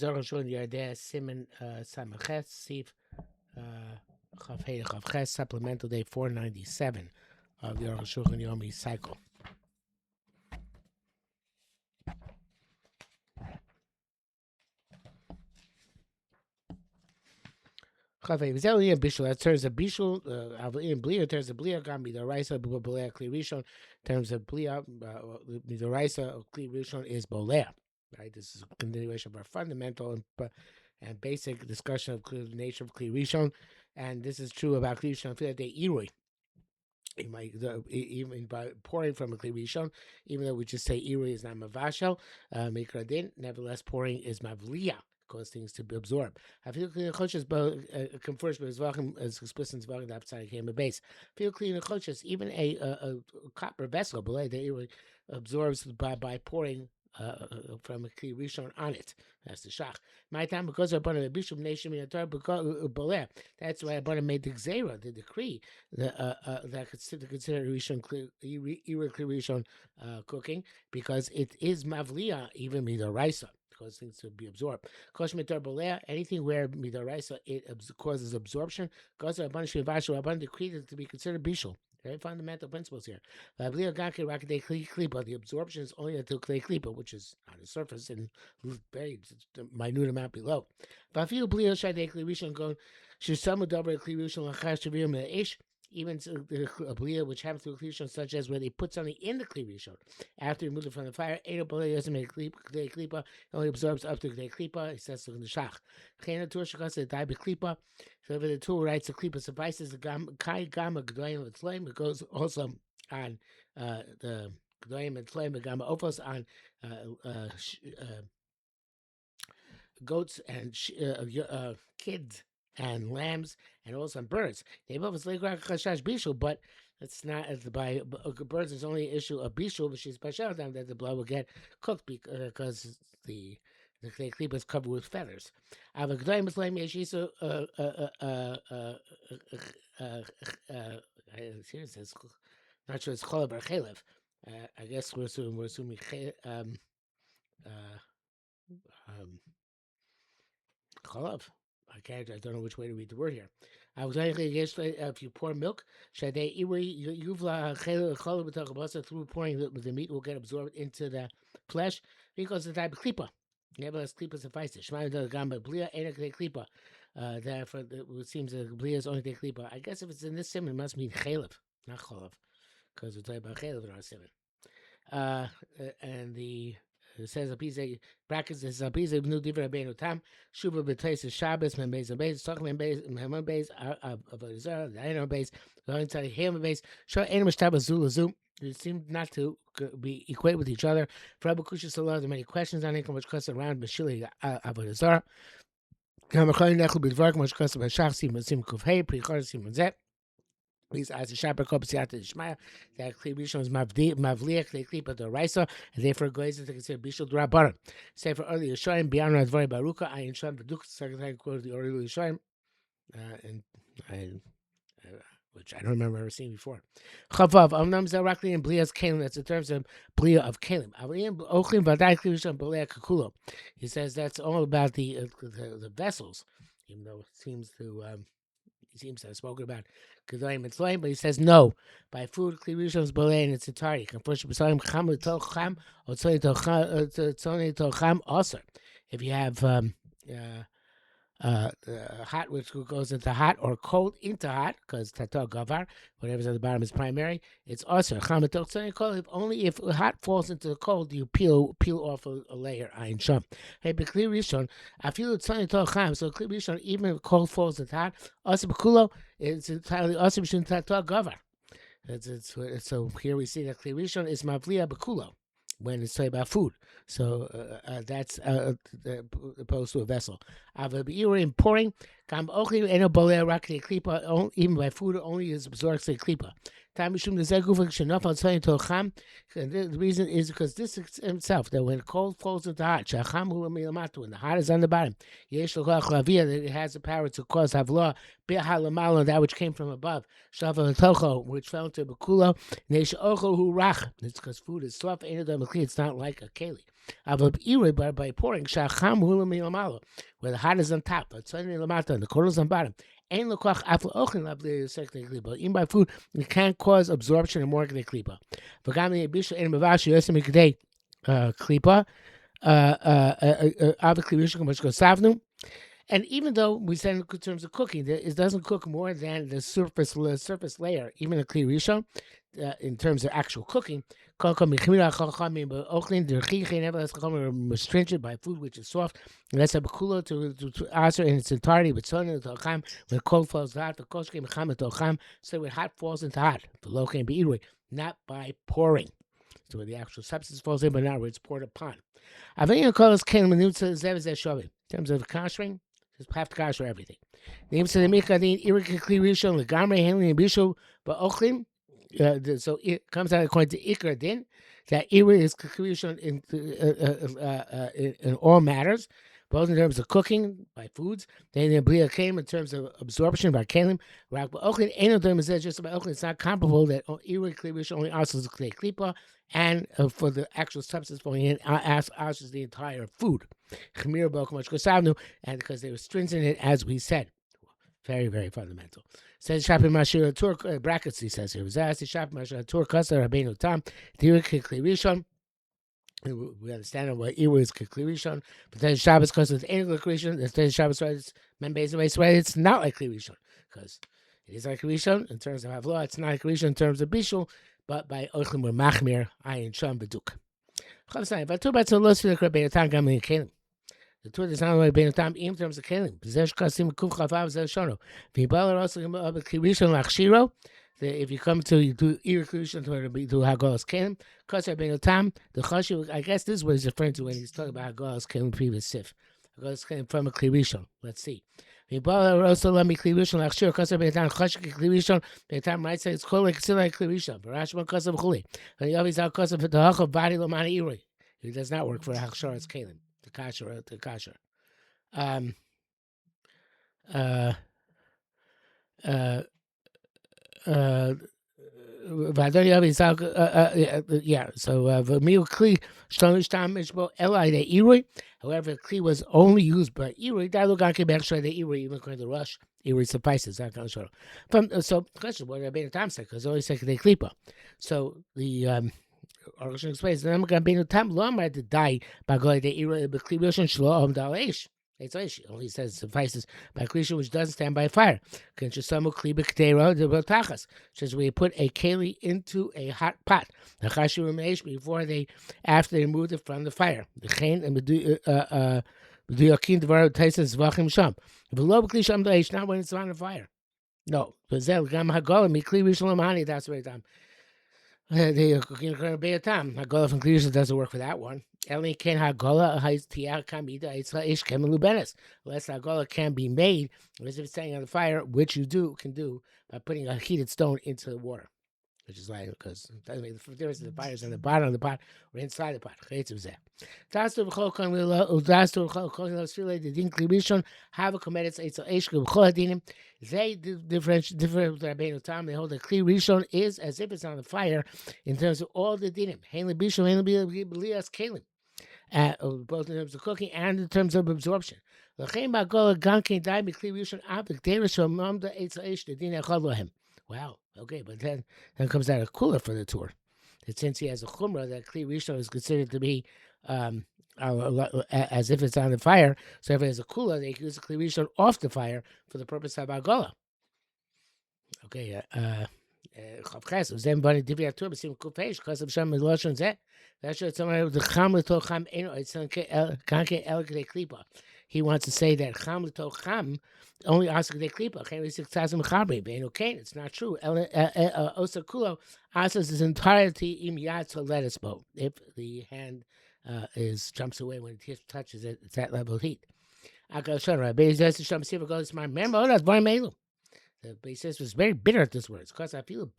HaShulchan Yardeh Simon Samachet Sif Chav Hey Chav Ches Supplemental Day 497 of the HaShulchan Yomi cycle. Chafei v'zeli and bishul. That turns a bishul. In blia turns a blia. Gam midoraisa bolea Kli Rishon. Terms of blia midoraisa Kli Rishon is bolea. Right. This is a continuation of our fundamental and basic discussion of the nature of Kli Rishon, and this is true about Kli Rishon. I feel like they irui. Even by pouring from a Kli Rishon, even though we just say irui is not mavashel, mikradin. Nevertheless, pouring is mavliya. Cause things to be absorbed. I feel clean choches confers as explicit in Zvachim outside came a base. Feel clean choches, even a copper vessel, they absorbs by pouring from a Kli Rishon on it. That's the shach. My time because I bought a bishop nation in a that's why I bought made the gzera, the decree that consider Rishon Kli Rishon cooking because it is mavliya even midoraisa. Cause things to be absorbed. Kosh mitar bolea, anything where midoraisa it causes absorption. Goes abundant shivashu abundant decreed to be considered bishul. Very fundamental principles here. But the absorption is only until Kli Klipa, which is on the surface and very minute amount below. But feel blio shadei Kli Rishon go shisamu davar Kli Rishon lachash shavir me'ish. Even the blia which happens to a Kli Rishon, such as where they put something in the Kli Rishon after you remove it from the fire, doesn't make Kli Klipa, only absorbs up to Kli Klipa. He says in the shach. Chena Tur Shakasa Dai Klipa. So the tool writes the Klipa suffices the Kai Gamma Gdoim and Flame. It goes also on the Gdoim and Flame, the Gamma Ophos on goats and kids and lambs, and also on birds. They both like chashash bishul, but it's not by birds. It's only an issue of bishul, but she's bashal them that the blood will get cooked because the klipa is covered with feathers. Avagdoim is lame yeshisu. Here it says, not sure it's cholav or chalev. I guess we're assuming cholav. I don't know which way to read the word here. If you pour milk, through pouring the meat will get absorbed into the flesh because the type of klipa. Nevertheless, klipa suffices. Therefore, it seems that blia is only the klipa. I guess if it's in this simon, it must mean chalev, not cholav, because we're talking about chalev in our simon. And the it says a piece of brackets. This is a piece of new different beinu tam shuva b'teises Shabbos membez membez talking membez avodah the animal base going to the hammer base show animal shtaba zulazu. It seemed not to be equate with each other. For Abu Kushas, there are many questions on it, which cuts around Bashili avodah zarah. Kamakhay nechul b'dvar, which cuts about shach sim kufhei prichar sim zet. Please ask the Shabbat Kopsiat Ishmael that Kli Rishon is Mavliach Kli Klipa Doraisa, and therefore goes into consider Bishul Drabaran. Say for earlier Yeshayim beyond Radvari Baruka, I Sham the Duke second time quote the earlier Yeshayim, which I don't remember ever seeing before. Chavav Amnam Zarakli and Blia's Kalim. That's in terms of Blia of Kalim. Ochlim Vadai Kli Rishon Blia Kakulo. He says that's all about the vessels, even though it seems to. He seems to have spoken about Kedoim and Tloim, but he says no. By food, Kli Rishon's boleh in its entirety. If you have hot, which goes into hot, or cold into hot, because tato gavar, whatever's at the bottom is primary, it's also only if hot falls into the cold, you peel off a layer. Ayin sham. Hey, but Kli Rishon, I feel it's something to cham. So Kli Rishon, even if cold falls into hot, also bekulo, it's entirely also between tato gavar. So here we see that Kli Rishon is mavliya bekulo when it's talking about food. So that's opposed to a vessel. In pouring, even by food, only is absorbed to klipa. The reason is because this himself, that when cold falls into hot, when the hot is on the bottom, it has the power to cause havlah, that which came from above, which fell into Bekulo. It's because food is soft, it's not like a keli. But by pouring, where the hot is on top, and the cold is on bottom. Ain't lekach after ochin labli second klipa. Eating by food, it can cause absorption and more klipa. V'gam yebisha in mavashi yosem ikdei klipa. And even though we said in terms of cooking, it doesn't cook more than the surface layer, even a Kli Rishon, in terms of actual cooking. Stringent by food which is soft. And that's a bakula to answer in its entirety with sun into cham. When cold falls hot, the kosh came cham into cham. So when hot falls into hot, the low can be eaten, not by pouring. So where the actual substance falls in, but not where it's poured upon. I think you call this kelim menutza zev zeh in terms of kashering. Just have to kasher everything. The name to the mikadin Arukh Kli Rishon legamrei handling bishu ba'ochlim. So it comes out according to Ikar Din that Arukh is Kli Rishon in all matters, both in terms of cooking by foods, then in Blia Kalim in terms of absorption by Kalim. Rak ba'ochlim ain't no term says just about Ochlin. It's not comparable that Arukh Kli Rishon only asks Klei Klipa, and for the actual substance falling in, asks the entire food. And because they were stringent in it, as we said. Very, very fundamental. Says Shapim Mashir Tur brackets, he says here. Shapim Mashir Tur Kasar Rabbeinu Tam, Kli Rishon. We understand what Iru is Kli Rishon, but then Shabbos because it's ain't Kli Rishon, then Shabbos it's it's not like Kli Rishon, because it is like Kli Rishon in terms of Havlah, it's not like Kli Rishon in terms of Bishul, but by Ochlim or Machmir, Ayin Sham Beduk. The Torah does not only be in time in terms of kelim. If you come to do Arukh Rishon to Hagalas kelim, because I've been in time, the Chashi, I guess this is what he's referring to when he's talking about Hagalas kelim previous sif. Hagalas kelim from a Kli Rishon. Let's see. Also, let me Kli Rishon lachshir because I've been in time. Chashi Kli Rishon. The time right say it's called like still like Kli Rishon. Barashma because of chuli. And the obvious out because of the hachav body lomani irui. It does not work for Hachsharas kelim. The kasher. Yeah. So v'miu kli shtonish tam mishbo elai de irui. However, kli was only used by irui. That look like bechshay de irui even according to Rush. Irui suffices. That kind of show. So question: what Rabbeinu Tam said? Because always say they klipa. So the Arukh explains that I'm going to be no time long to die by going to Irui Kli Rishon Shlo Dal Eish. It's Eish. Only says suffices by Kli Rishon which doesn't stand by fire. Says we put a keli into a hot pot. Before after they removed it from the fire. The chain and B'duyakin Taisa's Zvachim Sham. Below Kli Sham Eish, not when it's on the fire. No. That's the right time. The Hagolah from Kli Rishon doesn't work for that one. Eli ken Hagolah tiach kamida ish kemelu benes. Unless Hagolah can be made, as if it's staying on the fire, which you can do by putting a heated stone into the water, which is like because it doesn't make the difference if the fire's on the bottom of the pot or inside the pot. The din Kli Rishon have a committed they different Rabbeinu Tam. They hold that Kli Rishon is as if it's on the fire in terms of all the dinim. Both in terms of cooking and in terms of absorption. Wow. Okay, but then comes out a cooler for the tour. That since he has a chumrah, that Kli Rishon is considered to be as if it's on the fire. So if it has a cooler, they can use the Kli Rishon off the fire for the purpose of Hagolah. Okay, he wants to say that cham l'toch cham only asks the klipa. It's not true. Osakulo asks his entirety im yad to let us bow. If the hand jumps away when it touches it, it's that level of heat. The basis was very bitter at this words because I feel it's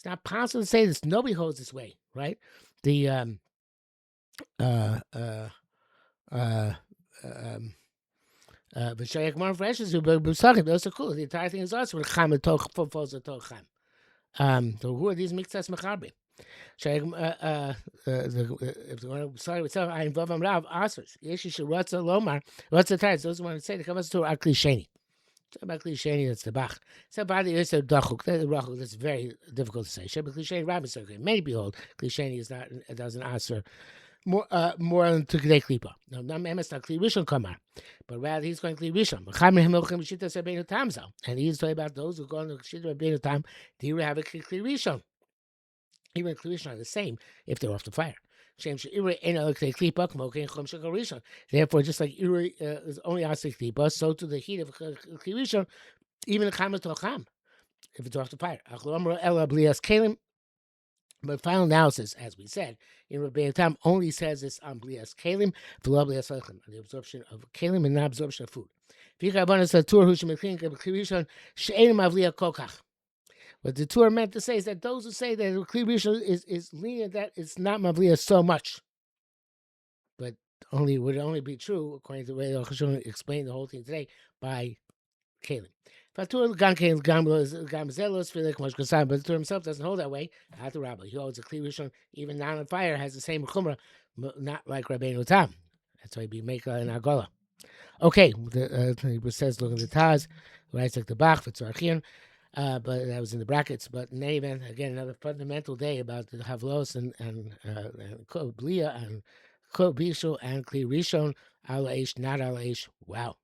not possible to say this. Nobody holds this way, right? The those are cool. The entire thing is also with cham falls to cham. So who are these miktas mecharbe? If you want to start with something, I involve them Rav Asers. Yeshi Shirotza Lomar. What's the times? Those who want to say the comes to our Kli Sheni. About Kli Sheni, that's the Bach. So body is a Dachuk. That's very difficult to say. Sheba Kli Sheni, Rabbi Circle. Many behold, Kli Sheni is not, it doesn't answer more than to Kli Klipa. No, not Memes, not Kli Rishon Kamar. But rather he's going Kli Rishon. And he's talking about those who go on the Shita Rabbeinu Tam, do you have a Kli Rishon? Even Kli Rishon are the same if they're off the fire. Therefore, just like Iri is only asik klipa, so to the heat of Kli Rishon, even a chametz tocham, if it's off the fire. But final analysis, as we said, in Rabbeinu Tam only says this on blias kalim, v'lo blias lechem, the absorption of kalim and not absorption of food. What the Torah meant to say is that those who say that Kli Rishon is lenient, that it's not mavliya so much, but would only be true according to the way HaShulchan explained the whole thing today by kalim. But the Torah himself doesn't hold that way. Not the Rabbi. He holds a Kli Rishon, even not on fire, has the same chumrah, not like Rabbeinu Tam. That's why we make an agola. Okay, he says, look at the Taz, writes like the Bach, for Tzarchian. But that was in the brackets. But in any event, again, another fundamental day about the Havlos and Blia and Kol Bishul and Kli Rishon, Al Aish, not Al Aish. Wow.